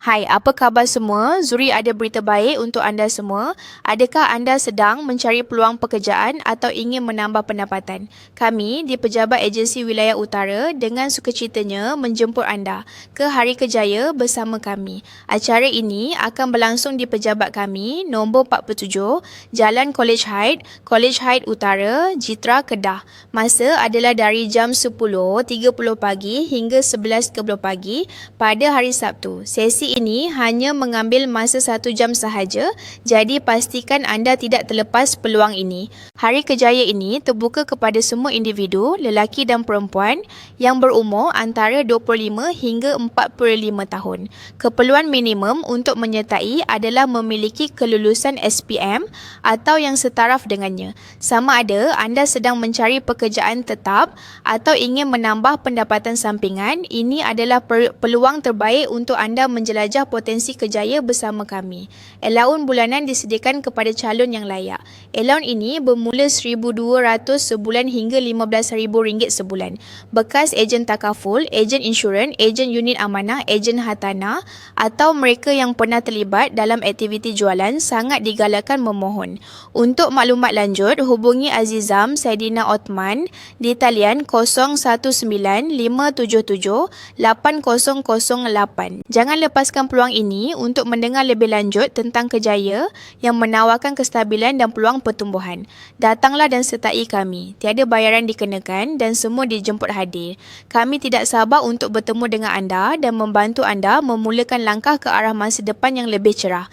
Hai, apa khabar semua? Zuri ada berita baik untuk anda semua. Adakah anda sedang mencari peluang pekerjaan atau ingin menambah pendapatan? Kami di Pejabat Agensi Wilayah Utara dengan sukacitanya menjemput anda ke Hari Kerjaya bersama kami. Acara ini akan berlangsung di pejabat kami, nombor 47, Jalan College Heights Utara, Jitra, Kedah. Masa adalah dari jam 10.30 pagi hingga 11.30 pagi pada hari Sabtu. Sesi ini hanya mengambil masa 1 jam sahaja, jadi pastikan anda tidak terlepas peluang ini. Hari Kerjaya ini terbuka kepada semua individu, lelaki dan perempuan yang berumur antara 25 hingga 45 tahun. Keperluan minimum untuk menyertai adalah memiliki kelulusan SPM atau yang setaraf dengannya. Sama ada anda sedang mencari pekerjaan tetap atau ingin menambah pendapatan sampingan, ini adalah peluang terbaik untuk anda menjelajah potensi kerjaya bersama kami. Allowance bulanan disediakan kepada calon yang layak. Allowance ini bermula RM1,200 sebulan hingga RM15,000 sebulan. Bekas ejen takaful, ejen insurans, ejen unit amanah, ejen hartanah atau mereka yang pernah terlibat dalam aktiviti jualan sangat digalakkan memohon. Untuk maklumat lanjut, hubungi Azizam Saidina Othman di talian 019-577-8008. Jangan lepaskan peluang ini untuk mendengar lebih lanjut tentang Kerjaya yang menawarkan kestabilan dan peluang pertumbuhan. Datanglah dan sertai kami. Tiada bayaran dikenakan dan semua dijemput hadir. Kami tidak sabar untuk bertemu dengan anda dan membantu anda memulakan langkah ke arah masa depan yang lebih cerah.